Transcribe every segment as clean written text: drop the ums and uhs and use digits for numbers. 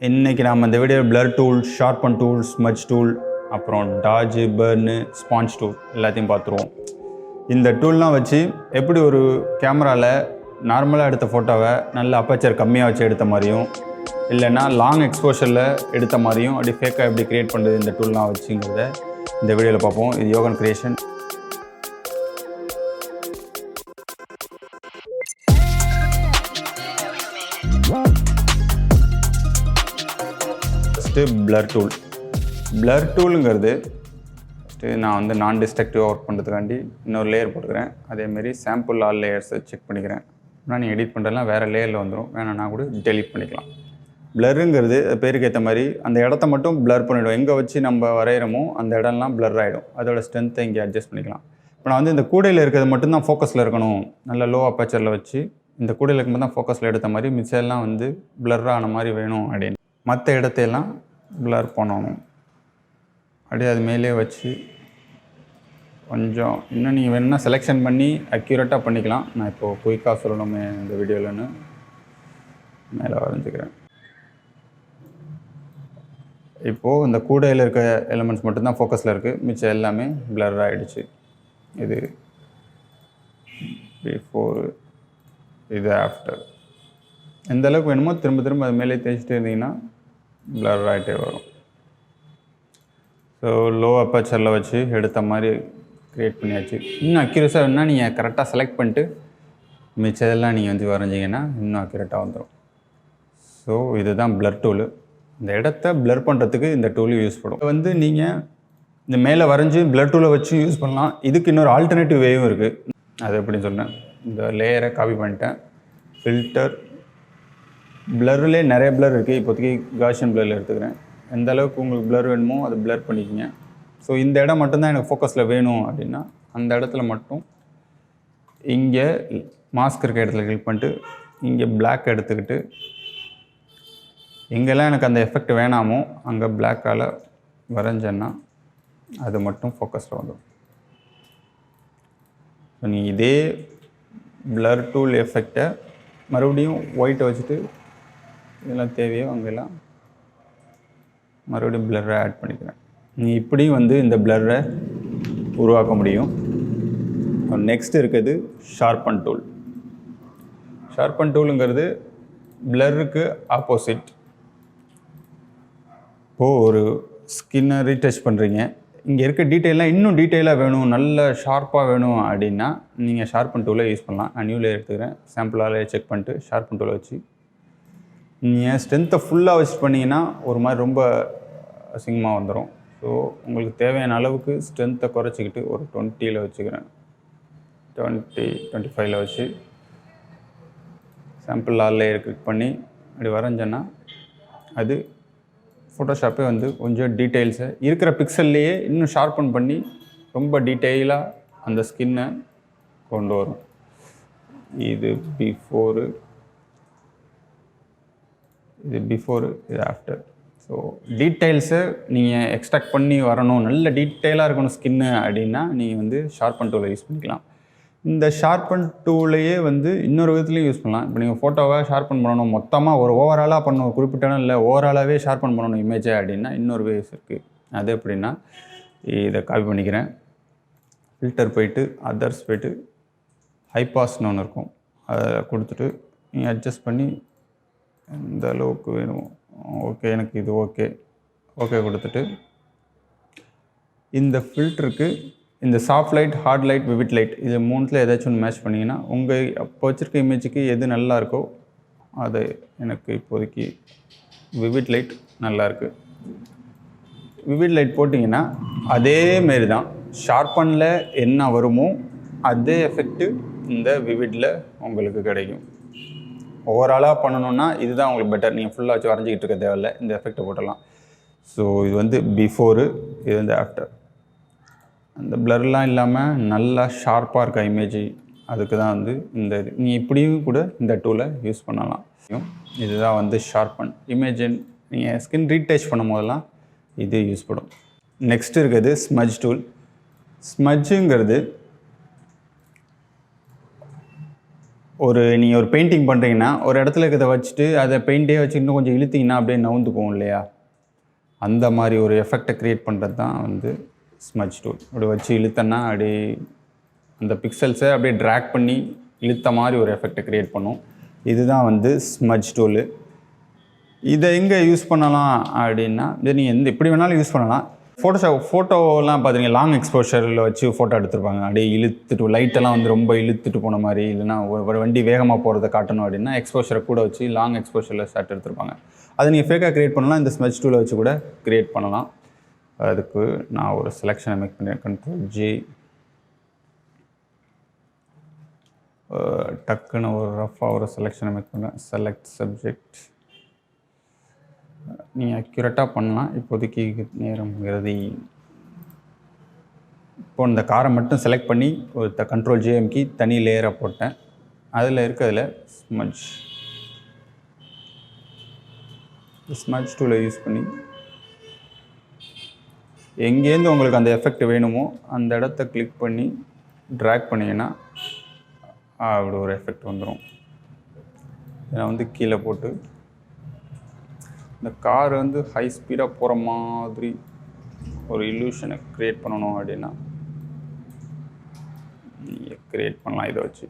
இன்றைக்கி நாம் இந்த video blur tool, sharpen tool, smudge tool, அப்புறம் dodge, burn, sponge tool எல்லாத்தையும் பார்த்துருவோம். இந்த டூல்லாம் வச்சு எப்படி ஒரு கேமராவில் நார்மலாக எடுத்த ஃபோட்டோவை நல்ல அப்பச்சர் கம்மியாக வச்சு எடுத்த மாதிரியும் இல்லைன்னா லாங் எக்ஸ்போஷரில் எடுத்த மாதிரியும் அப்படி ஃபேக்காக எப்படி க்ரியேட் பண்ணுறது இந்த டூல்லாம் வச்சுங்கிறத இந்த வீடியோவில் பார்ப்போம். இது யோகன் கிரியேஷன். blur tool. blur toolங்கிறது நான் வந்து நான் டிஸ்ட்ரக்டிவாக ஒர்க் பண்ணுறதுக்காண்டி இன்னொரு லேயர் போட்டுக்கிறேன். அதேமாரி சாம்பிள் ஆல் லேயர்ஸை செக் பண்ணிக்கிறேன். ஆனால் நீங்கள் எடிட் பண்ணுறதுலாம் வேறு லேயரில் வந்துடும், வேணும்னா கூட டெலிட் பண்ணிக்கலாம். பிளருங்கிறது பேருக்கு ஏற்ற மாதிரி அந்த இடத்த மட்டும் பிளர் பண்ணிவிடும். எங்கே வச்சு நம்ம வரைகிறோமோ அந்த இடம்லாம் பிளர் ஆகிடும். அதோட ஸ்ட்ரென்த்தை இங்கே அட்ஜஸ்ட் பண்ணிக்கலாம். இப்போ நான் வந்து இந்த கூடையில் இருக்கிறது மட்டும்தான் ஃபோக்கஸில் இருக்கணும், நல்ல லோ அப்பச்சரில் வச்சு இந்த கூடையில் இருக்கும்போது தான் ஃபோக்கஸில் எடுத்த மாதிரி மிச்செல்லாம் வந்து பிளர் ஆன மாதிரி வேணும் அப்படின்னு மற்ற இடத்தையெல்லாம் பிளர் பண்ணணும். அப்படியே அது மேலே வச்சு கொஞ்சம் இன்னும் நீங்கள் வேணும்னா செலெக்ஷன் பண்ணி அக்யூரேட்டாக பண்ணிக்கலாம். நான் இப்போது குயிக்காக சொல்லணுமே இந்த வீடியோவில்னு மேலே வரைஞ்சிக்கிறேன். இப்போது இந்த கூடையில் இருக்க எலிமெண்ட்ஸ் மட்டும்தான் ஃபோக்கஸில் இருக்குது, மிச்சம் எல்லாமே பிளர் ஆகிடுச்சு. இது பிஃபோர், இது ஆஃப்டர். எந்த அளவுக்கு வேணுமோ திரும்ப திரும்ப அது மேலே தேய்ச்சிட்டு இருந்தீங்கன்னா பிளர் ஆகிட்டே வரும். ஸோ லோ அப்பச்சரில் வச்சு எடுத்த மாதிரி க்ரியேட் பண்ணியாச்சு. இன்னும் அக்யூரேட்டாக வேணுன்னா நீங்கள் கரெக்டாக செலக்ட் பண்ணிட்டு மிச்சதெல்லாம் நீங்கள் வந்து வரைஞ்சிங்கன்னா இன்னும் அக்யூரேட்டாக வந்துடும். ஸோ இதுதான் பிளர் டூலு. இந்த இடத்த பிளர் பண்ணுறதுக்கு இந்த டூல் யூஸ் பண்ணும். வந்து நீங்கள் இந்த மேலே வரைஞ்சி பிளர் டூலை வச்சு யூஸ் பண்ணலாம். இதுக்கு இன்னொரு ஆல்டர்னேட்டிவ் வேவும் இருக்குது. அது எப்படின்னு சொன்னேன். இந்த லேயரை காப்பி பண்ணிட்டேன். ஃபில்டர் பிளர்லேயே நிறைய பிளர் இருக்குது. இப்போதைக்கு காஷியன் பிளரில் எடுத்துக்கிறேன். எந்த அளவுக்கு உங்களுக்கு பிளர் வேணுமோ அதை பிளர் பண்ணிக்கோங்க. ஸோ இந்த இடம் மட்டும்தான் எனக்கு ஃபோக்கஸில் வேணும் அப்படின்னா அந்த இடத்துல மட்டும் இங்கே மாஸ்க் இருக்க இடத்துல கிளிக் பண்ணிட்டு இங்கே பிளாக் எடுத்துக்கிட்டு எங்கெல்லாம் எனக்கு அந்த எஃபெக்ட் வேணாமோ அங்கே பிளாக்கால் வரைஞ்சேன்னா அது மட்டும் ஃபோக்கஸில் வந்துடும். ஸோ நீ இதே பிளர் டூல் எஃபெக்டை மறுபடியும் ஒயிட்டை வச்சுட்டு இதெல்லாம் தேவையோ அங்கெல்லாம் மறுபடியும் பிளரை ஆட் பண்ணிக்கிறேன். நீ இப்படியும் வந்து இந்த பிளரை உருவாக்க முடியும். நெக்ஸ்ட் இருக்குது ஷார்பன் டூல். ஷார்பன் டூலுங்கிறது பிளருக்கு ஆப்போசிட். இப்போது ஒரு ஸ்கின்னை ரீடச் பண்ணுறீங்க, இங்கே இருக்க டீட்டெயிலாம் இன்னும் டீட்டெயிலாக வேணும், நல்ல ஷார்ப்பாக வேணும் அப்படின்னா நீங்கள் ஷார்பன் டூலை யூஸ் பண்ணலாம். நான் நியூ லேயர் எடுத்துக்கிறேன். சாம்பிளால் செக் பண்ணிட்டு ஷார்பன் டூலை வச்சு நீங்கள் ஸ்ட்ரென்த்தை ஃபுல்லாக வச்சு பண்ணிங்கன்னா ஒரு மாதிரி ரொம்ப அசிங்கமாக வந்துடும். ஸோ உங்களுக்கு தேவையான அளவுக்கு ஸ்ட்ரென்த்தை குறைச்சிக்கிட்டு ஒரு 20ல் வச்சுக்கிறேன். 25ல் வச்சு சாம்பிள் ஆல் லேயர் கிளிக் பண்ணி அப்படி வரைஞ்சேன்னா அது ஃபோட்டோஷாப்பே வந்து கொஞ்சம் டீட்டெயில்ஸை இருக்கிற பிக்சல்லையே இன்னும் ஷார்பன் பண்ணி ரொம்ப டீட்டெயிலாக அந்த ஸ்கின்னை கொண்டு வரும். இது பிஃபோரு, இது பிஃபோரு, இது ஆஃப்டர். ஸோ டீட்டெயில்ஸை நீங்கள் எக்ஸ்ட்ராக்ட் பண்ணி வரணும், நல்ல டீட்டெயிலாக இருக்கணும் ஸ்கின்னு அப்படின்னா நீங்கள் வந்து ஷார்பன் டூலை யூஸ் பண்ணிக்கலாம். இந்த ஷார்பன் டூலையே வந்து இன்னொரு விதத்துலையும் யூஸ் பண்ணலாம். இப்போ நீங்கள் ஃபோட்டோவை ஷார்பன் பண்ணணும், மொத்தமாக ஒரு ஓவராலாக பண்ணணும், குறிப்பிட்ட இல்லை ஓவராலாகவே ஷார்பன் பண்ணணும் இமேஜை அப்படின்னா இன்னொரு வேஸ் இருக்குது. அது எப்படின்னா இதை காப்பி பண்ணிக்கிறேன். ஃபில்டர் போயிட்டு அதர்ஸ் போயிட்டு ஹைபாஸ்ன்னு ஒன்று இருக்கும், அதை கொடுத்துட்டு நீங்கள் அட்ஜஸ்ட் பண்ணி எந்த அளவுக்கு வேணும், ஓகே எனக்கு இது ஓகே ஓகே கொடுத்துட்டு இந்த ஃபில்டருக்கு இந்த soft light, hard light, vivid light இது மூணுத்தில் ஏதாச்சும் ஒன்று மேட்ச் பண்ணிங்கன்னா உங்கள் அப்போ வச்சுருக்க இமேஜுக்கு எது நல்லா இருக்கோ அது எனக்கு இப்போதைக்கு விவிட் லைட் நல்லாயிருக்கு. விவிட் லைட் போட்டிங்கன்னா அதேமாரி தான் ஷார்பனில் என்ன வருமோ அதே எஃபெக்ட்டு இந்த விவிட்டில் உங்களுக்கு கிடைக்கும். ஓவராலாக பண்ணணுன்னா இதுதான் உங்களுக்கு பெட்டர். நீங்கள் ஃபுல்லாக வச்சு வரைஞ்சிக்கிட்டு இருக்க தேவையில்லை, இந்த எஃபெக்டை போட்டலாம். ஸோ இது வந்து பிஃபோரு, இது வந்து ஆஃப்டர். அந்த பிளர்லாம் இல்லாமல் நல்லா ஷார்ப்பாக இருக்க இமேஜ் அதுக்கு தான் வந்து இந்த இது. நீ இப்படியும் கூட இந்த டூலை யூஸ் பண்ணலாம். இதுதான் வந்து ஷார்பன் இமேஜ். நீங்கள் ஸ்கின் ரீடச் பண்ணும் போதெல்லாம் இது யூஸ் பண்ணும். நெக்ஸ்ட் இருக்கிறது ஸ்மஜ் டூல். ஸ்மஜ்ஜுங்கிறது நீங்கள் ஒரு பெயிண்டிங் பண்ணுறீங்கன்னா ஒரு இடத்துல இருக்கிறத வச்சுட்டு அதை பெயிண்டே வச்சு இன்னும் கொஞ்சம் இழுத்தீங்கன்னா அப்படியே நவுந்து போகும் இல்லையா, அந்த மாதிரி ஒரு எஃபெக்டை க்ரியேட் பண்ணுறது தான் வந்து ஸ்மட்ச் டூல். அப்படி வச்சு இழுத்தன்னா அப்படியே அந்த பிக்சல்ஸை அப்படியே ட்ராக் பண்ணி இழுத்த மாதிரி ஒரு எஃபெக்டை க்ரியேட் பண்ணும். இதுதான் வந்து ஸ்மட்ச் டூலு. இதை எங்கே யூஸ் பண்ணலாம் அப்படின்னா, இதை நீங்கள் எப்படி வேணாலும் யூஸ் பண்ணலாம். ஃபோட்டோலாம் பார்த்தீங்கன்னா லாங் எக்ஸ்போஷரில் வச்சு ஃபோட்டோ எடுத்துருப்பாங்க. அப்படியே இழுத்துட்டு லைட்டெல்லாம் வந்து ரொம்ப இழுத்துட்டு போன மாதிரி, இல்லைனா ஒரு வண்டி வேகமாக போகிறத காட்டணும் அப்படின்னா எக்ஸ்போஷரை கூட வச்சு லாங் எக்ஸ்போஷரில் ஷாட் எடுத்துருப்பாங்க. அதை நீங்கள் ஃபேக்காக க்ரியேட் பண்ணலாம். இந்த ஸ்மட்ச் டூலை வச்சு கூட க்ரியேட் பண்ணலாம். அதுக்கு நான் ஒரு செலெக்ஷனை மேக் பண்ணேன். Ctrl+G, டக்குன்னு ஒரு ரஃபாக ஒரு செலெக்ஷனை மேக் பண்ணுறேன். Select subject. நீங்கள் அக்யூரேட்டாக பண்ணலாம். இப்போதைக்கு நேரம்ங்கிறது இப்போ இந்த காரை மட்டும் செலக்ட் பண்ணி ஒரு Ctrl+J அமுக்கி தனி லேயரை போட்டேன். அதில் இருக்கிறதுல ஸ்மட்ச் டூலை யூஸ் பண்ணி எங்கேருந்து உங்களுக்கு அந்த எஃபெக்ட் வேணுமோ அந்த இடத்த கிளிக் பண்ணி ட்ராக் பண்ணிங்கன்னா அப்படி ஒரு எஃபெக்ட் வந்துடும். இதை வந்து கீழே போட்டு இந்த கார் வந்து ஹை ஸ்பீடாக போகிற மாதிரி ஒரு இல்லூஷனை க்ரியேட் பண்ணணும் அப்படின்னா நீங்கள் க்ரியேட் பண்ணலாம். இதை வச்சு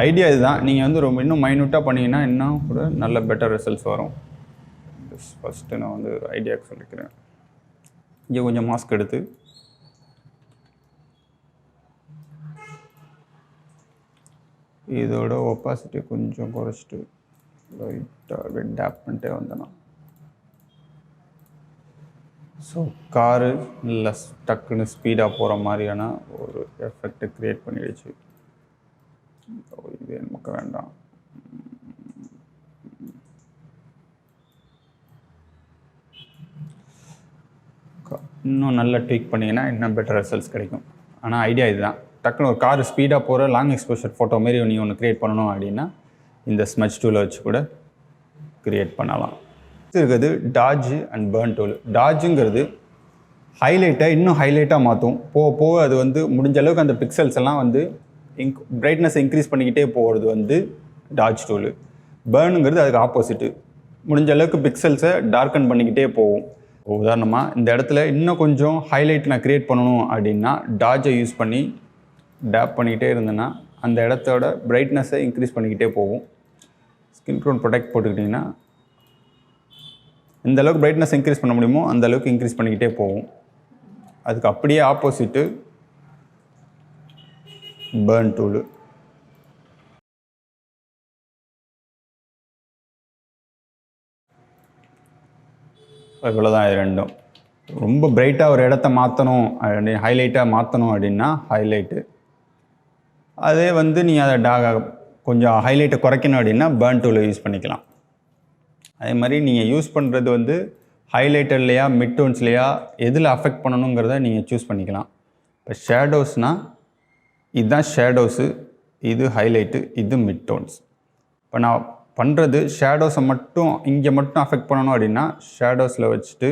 ஐடியா இதுதான். நீங்கள் வந்து ரொம்ப இன்னும் மைன்யூட்டாக பண்ணிங்கன்னா இன்னும் கூட நல்ல பெட்டர் ரிசல்ட்ஸ் வரும். ஃபஸ்ட்டு நான் வந்து ஒரு ஐடியாவுக்கு சொல்லிக்கிறேன். இங்கே கொஞ்சம் மாஸ்க் எடுத்து இதோட ஒப்பாசிட்டி கொஞ்சம் குறைச்சிட்டு லைட்டாக டேப் பண்ணிட்டே வந்தேன்னா ஸோ காரு இல்லை டக்குன்னு ஸ்பீடாக போகிற மாதிரியான ஒரு எஃபெக்டை க்ரியேட் பண்ணிடுச்சு. இது நமக்கு வேண்டாம். இன்னும் நல்லா ட்வீக் பண்ணிங்கன்னா இன்னும் பெட்டர் ரிசல்ட்ஸ் கிடைக்கும். ஆனால் ஐடியா இதுதான். டக்குன்னு ஒரு கார் ஸ்பீடாக போகிற லாங் எக்ஸ்போஷர் ஃபோட்டோ மாரி நீங்கள் ஒன்று க்ரியேட் பண்ணணும் அப்படின்னா இந்த ஸ்மட்ச் டூலை வச்சு கூட க்ரியேட் பண்ணலாம். இருக்கிறது டாஜ் அண்ட் பர்ன் டூல். டாஜுங்கிறது ஹைலைட்டை இன்னும் ஹைலைட்டாக மாற்றும். போக போக அது வந்து முடிஞ்ச அளவுக்கு அந்த பிக்சல்ஸ் எல்லாம் வந்து பிரைட்னஸ் இன்க்ரீஸ் பண்ணிக்கிட்டே போகிறது வந்து டாஜ் டூலு. பர்னுங்கிறது அதுக்கு ஆப்போசிட்டு. முடிஞ்ச அளவுக்கு பிக்சல்ஸை டார்க்கன் பண்ணிக்கிட்டே போகும். உதாரணமாக இந்த இடத்துல இன்னும் கொஞ்சம் ஹைலைட் நான் க்ரியேட் பண்ணணும் அப்படின்னா டாஜை யூஸ் பண்ணி டேப் பண்ணிக்கிட்டே இருந்தேன்னா அந்த இடத்தோட பிரைட்னஸை இன்க்ரீஸ் பண்ணிக்கிட்டே போகும். ஸ்கின் டோன் ப்ரொடெக்ட் போட்டுக்கிட்டிங்கன்னா எந்த அளவுக்கு பிரைட்னஸ் இன்க்ரீஸ் பண்ண முடியுமோ அந்த அளவுக்கு இன்க்ரீஸ் பண்ணிக்கிட்டே போகும். அதுக்கு அப்படியே ஆப்போசிட்டு பர்ன் டூலு. இவ்வளோதான். இது ரெண்டும் ரொம்ப பிரைட்டாக ஒரு இடத்த மாற்றணும், ஹைலைட்டாக மாற்றணும் அப்படின்னா ஹைலைட்டு. அதே வந்து நீங்கள் அதை கொஞ்சம் ஹைலைட்டை குறைக்கணும் அப்படின்னா பர்ன் டூலை யூஸ் பண்ணிக்கலாம். அதே மாதிரி நீங்கள் யூஸ் பண்ணுறது வந்து ஹைலைட்டர்லையா மிட் டோன்ஸ்லையா எதில் அஃபெக்ட் பண்ணணுங்கிறத நீங்கள் சூஸ் பண்ணிக்கலாம். இப்போ ஷேடோஸ்னால் இதுதான் ஷேடோஸு, இது ஹைலைட்டு, இது மிட் டோன்ஸ். இப்போ நான் பண்ணுறது ஷேடோஸை மட்டும் இங்கே மட்டும் அஃபெக்ட் பண்ணணும் அப்படின்னா ஷேடோஸில் வச்சுட்டு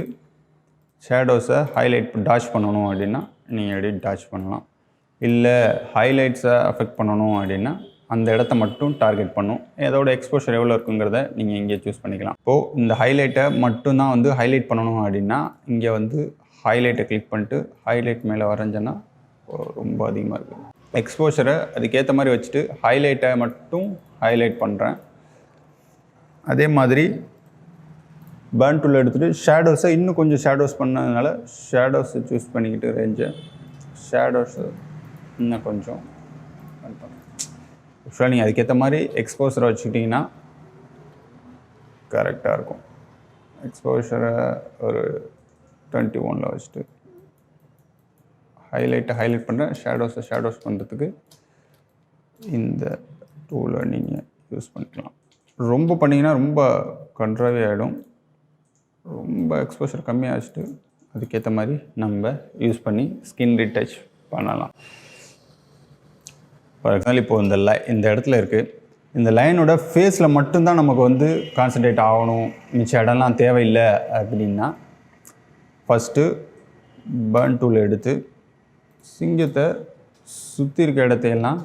ஷேடோஸை ஹைலைட் டாச் பண்ணணும் அப்படின்னா நீங்கள் எப்படி டாச் பண்ணலாம். இல்லை ஹைலைட்ஸை அஃபெக்ட் பண்ணணும் அப்படின்னா அந்த இடத்த மட்டும் டார்கெட் பண்ணும். அதோட எக்ஸ்போஷர் எவ்வளோ இருக்குங்கிறத நீங்கள் இங்கே சூஸ் பண்ணிக்கலாம். இப்போது இந்த ஹைலைட்டை மட்டும்தான் வந்து ஹைலைட் பண்ணணும் அப்படின்னா இங்கே வந்து ஹைலைட்டை கிளிக் பண்ணிட்டு ஹைலைட் மேலே வரைஞ்சேன்னா ரொம்ப அதிகமாக இருக்குது. எக்ஸ்போஷரை அதுக்கேற்ற மாதிரி வச்சுட்டு ஹைலைட்டை மட்டும் ஹைலைட் பண்ணுறேன். அதே மாதிரி பர்ன் டூல் எடுத்துகிட்டு ஷேடோஸை இன்னும் கொஞ்சம் ஷேடோஸ் பண்ணதுனால ஷேடோஸை சூஸ் பண்ணிக்கிட்டு ரேஞ்சை ஷேடோஸு இன்னும் கொஞ்சம் பண்ணுறேன். ஆக்சுவலாக நீங்கள் அதுக்கேற்ற மாதிரி எக்ஸ்போஷரை வச்சுக்கிட்டிங்கன்னா கரெக்டாக இருக்கும். எக்ஸ்போஷரை ஒரு 21 வச்சுட்டு ஹைலைட் பண்ணுறேன். ஷேடோஸ் பண்ணுறதுக்கு இந்த டூலை நீங்கள் யூஸ் பண்ணிக்கலாம். ரொம்ப பண்ணிங்கன்னா ரொம்ப கண்ட்ராவே ஆகிடும். ரொம்ப எக்ஸ்போஷர் கம்மியாக வச்சுட்டு அதுக்கேற்ற மாதிரி நம்ம யூஸ் பண்ணி ஸ்கின் ரீடச் பண்ணலாம். ஃபார் எக்ஸாம்பிள் இப்போது இந்த இடத்துல இருக்குது. இந்த லைனோட ஃபேஸில் மட்டும்தான் நமக்கு வந்து கான்சன்ட்ரேட் ஆகணும், மிச்ச இடம்லாம் தேவையில்லை அப்படின்னா ஃபஸ்ட்டு பர்ன் டூல் எடுத்து சிங்கத்தை சுற்றி இருக்க இடத்தையெல்லாம்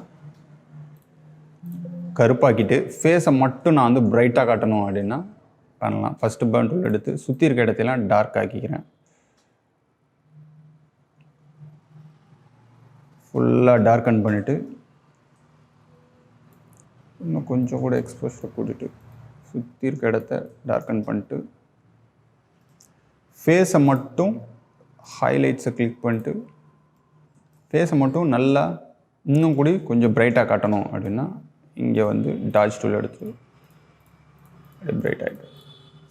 கருப்பாக்கிட்டு ஃபேஸை மட்டும் நான் வந்து பிரைட்டாக காட்டணும் அப்படின்னா பண்ணலாம். ஃபஸ்ட்டு பர்ன் டூல் எடுத்து சுற்றி இருக்க இடத்தையெல்லாம் டார்க் ஆக்கிக்கிறேன். ஃபுல்லாக டார்க்கன் பண்ணிவிட்டு இன்னும் கொஞ்சம் கூட எக்ஸ்போஷரை கூட்டிட்டு சுற்றி இருக்க இடத்த டார்க்கன் பண்ணிட்டு ஃபேஸை மட்டும் ஹைலைட்ஸை கிளிக் பண்ணிட்டு ஃபேஸை மட்டும் நல்லா இன்னும் கூட கொஞ்சம் பிரைட்டாக காட்டணும் அப்படின்னா இங்கே வந்து டாட்ஜ் டூல் எடுத்து அப்படியே பிரைட் ஆகிடும்.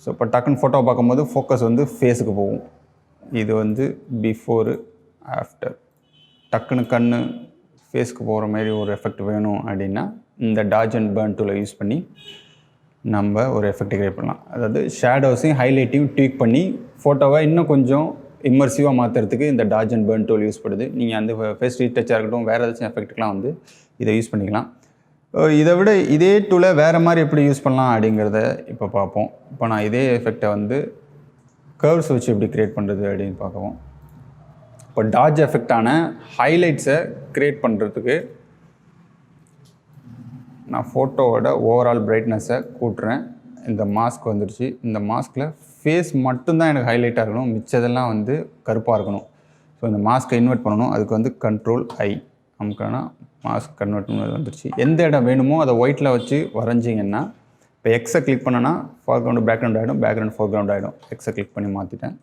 ஸோ இப்போ டக்குன்னு ஃபோட்டோ பார்க்கும்போது ஃபோக்கஸ் வந்து ஃபேஸுக்கு போகும். இது வந்து பிஃபோரு ஆஃப்டர். டக்குன்னு கண் ஃபேஸ்க்கு போகிற மாதிரி ஒரு எஃபெக்ட் வேணும் அப்படின்னா இந்த டாட்ஜ் அண்ட் பர்ன் டூலை யூஸ் பண்ணி நம்ம ஒரு எஃபெக்ட் கிரியேட் பண்ணலாம். அதாவது ஷேடோஸையும் ஹைலைட்டையும் ட்வீக் பண்ணி ஃபோட்டோவை இன்னும் கொஞ்சம் இம்மர்சிவாக மாற்றுறதுக்கு இந்த dodge and burn tool use பண்ணுது. நீங்கள் அந்த ஃபேஸ் ரீடச்சாக இருக்கட்டும், வேறு ஏதாச்சும் எஃபெக்ட்டுக்கெலாம் வந்து இதை யூஸ் பண்ணிக்கலாம். இதை விட இதே டூலை வேறு மாதிரி எப்படி யூஸ் பண்ணலாம் அப்படிங்கிறத இப்போ பார்ப்போம். இப்போ நான் இதே எஃபெக்டை வந்து கர்வ்ஸ் வச்சு எப்படி க்ரியேட் பண்ணுறது அப்படின்னு பார்க்கவும். இப்போ டாட்ஜ் எஃபெக்டான ஹைலைட்ஸை க்ரியேட் பண்ணுறதுக்கு நான் ஃபோட்டோவோட ஓவரால் பிரைட்னஸை கூட்டுறேன். இந்த மாஸ்க் வந்துடுச்சு. இந்த மாஸ்கில் ஃபேஸ் மட்டும்தான் எனக்கு ஹைலைட்டாக இருக்கணும், மிச்சதெல்லாம் வந்து கருப்பாக இருக்கணும். ஸோ இந்த மாஸ்க்கை இன்வெர்ட் பண்ணணும். அதுக்கு வந்து Ctrl+I நமக்கான மாஸ்க் கன்வெர்ட் பண்ணது வந்துடுச்சு. எந்த இடம் வேணுமோ அதை ஒயிட்டில் வச்சு வரைஞ்சிங்கன்னா இப்போ எக்ஸை கிளிக் பண்ணனா ஃபார்க்ரவுண்டு பேக்ரவுண்ட் ஆகிடும், பேக்ரவுண்ட் ஃபோர்க்ரவுண்ட் ஆகிடும். எக்ஸை கிளிக் பண்ணி மாற்றிட்டேன்.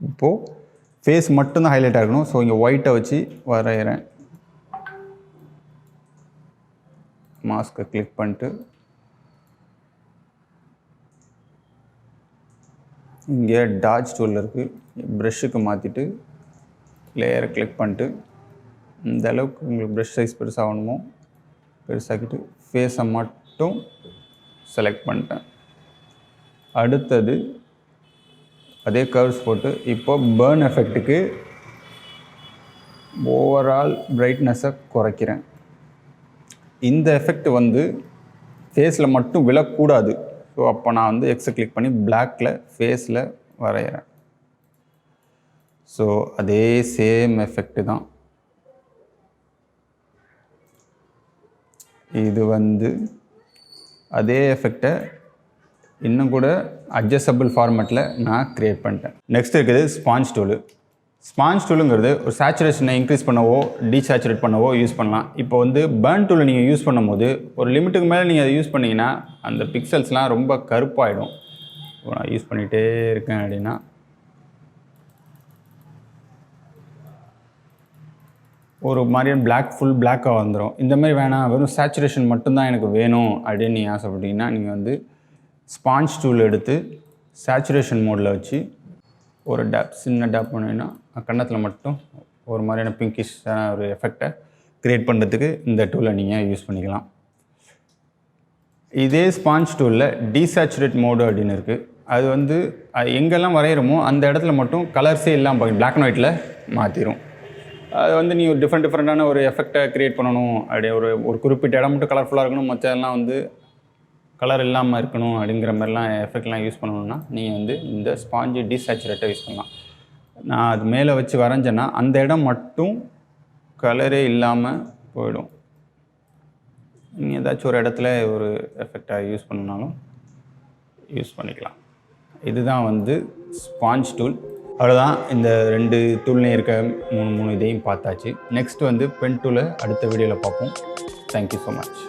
இப்போது ஃபேஸ் மட்டும்தான் ஹைலைட்டாக இருக்கணும். ஸோ இங்கே ஒயிட்டை வச்சு வரைகிறேன். மாஸ்க்கை கிளிக் பண்ணிட்டு இங்கே டாட்ஜ் டூல் இருக்குது, ப்ரெஷ்ஷுக்கு மாற்றிட்டு லேயரை கிளிக் பண்ணிட்டு இந்த அளவுக்கு உங்களுக்கு ப்ரெஷ் சைஸ் பெருசாகணுமோ பெருசாக்கிட்டு ஃபேஸை மட்டும் செலக்ட் பண்ணிட்டேன். அடுத்தது அதே கர்வ்ஸ் போட்டு இப்போ பர்ன் எஃபெக்ட்டுக்கு ஓவரால் பிரைட்னஸை குறைக்கிறேன். இந்த எஃபெக்ட் வந்து ஃபேஸில் மட்டும் விழக்கூடாது. ஸோ அப்போ நான் வந்து எக்ஸை கிளிக் பண்ணி பிளாக்கில் ஃபேஸில் வரைகிறேன். ஸோ அதே சேம் எஃபெக்ட் தான். இது வந்து அதே எஃபெக்டை இன்னும் கூட அட்ஜஸ்டபிள் ஃபார்மேட்டில் நான் க்ரியேட் பண்ணிட்டேன். நெக்ஸ்ட் இருக்குது ஸ்பாஞ்ச் டூலு. ஸ்பாஞ்ச் டூலுங்கிறது ஒரு சேச்சுரேஷனை இன்க்ரீஸ் பண்ணவோ டீசேச்சுரேட் பண்ணவோ யூஸ் பண்ணலாம். இப்போ வந்து பர்ன் டூலை நீங்கள் யூஸ் பண்ணும்போது ஒரு லிமிட்டுக்கு மேலே நீங்கள் அதை யூஸ் பண்ணிங்கன்னா அந்த பிக்சல்ஸ்லாம் ரொம்ப கருப்பாயிடும். இப்போ நான் யூஸ் பண்ணிகிட்டே இருக்கேன் அப்படின்னா ஒரு மாதிரியான பிளாக் ஃபுல் பிளாக்காக வந்துடும். இந்த மாதிரி வேணாம், வெறும் சேச்சுரேஷன் மட்டும்தான் எனக்கு வேணும் அப்படின்னு நீங்கள் ஆசைப்பட்டீங்கன்னா நீங்கள் வந்து ஸ்பாஞ்ச் டூல் எடுத்து சேச்சுரேஷன் மோடில் வச்சு ஒரு சின்ன டேப் பண்ணிங்கன்னா கன்னத்தில் மட்டும் ஒரு மாதிரியான பிங்கிஷான ஒரு எஃபெக்டை க்ரியேட் பண்ணுறதுக்கு இந்த டூலை நீங்கள் யூஸ் பண்ணிக்கலாம். இதே ஸ்பாஞ்ச் டூலில் டீசேச்சுரேட் மோடு அப்படின்னு இருக்குது. அது வந்து எங்கெல்லாம் வரைகிறோமோ அந்த இடத்துல மட்டும் கலர்ஸே இல்லாமல் பிளாக் அண்ட் ஒயிட்டில் மாற்றிடும். அது வந்து நீ ஒரு டிஃப்ரெண்ட்டான ஒரு எஃபெக்டை க்ரியேட் பண்ணணும் அப்படி ஒரு குறிப்பிட்ட இடம் மட்டும் கலர்ஃபுல்லாக இருக்கணும், மற்றதெல்லாம் வந்து கலர் இல்லாமல் இருக்கணும் அப்படிங்கிற மாதிரிலாம் எஃபெக்ட்லாம் யூஸ் பண்ணணுன்னா நீங்கள் வந்து இந்த ஸ்பாஞ்சு டீசேச்சுரேட்டை யூஸ் பண்ணலாம். நான் அது மேலே வச்சு வரைஞ்சேன்னா அந்த இடம் மட்டும் கலரே இல்லாமல் போயிடும். நீங்கள் ஏதாச்சும் ஒரு இடத்துல ஒரு எஃபெக்டாக யூஸ் பண்ணனாலும் யூஸ் பண்ணிக்கலாம். இதுதான் வந்து ஸ்பாஞ்ச் டூல். அவ்வளோதான். இந்த 2 டூல்லையும் இருக்க 3 இதையும் பார்த்தாச்சு. நெக்ஸ்ட் வந்து பென் டூலை அடுத்த வீடியோவில் பார்ப்போம். Thank you so much.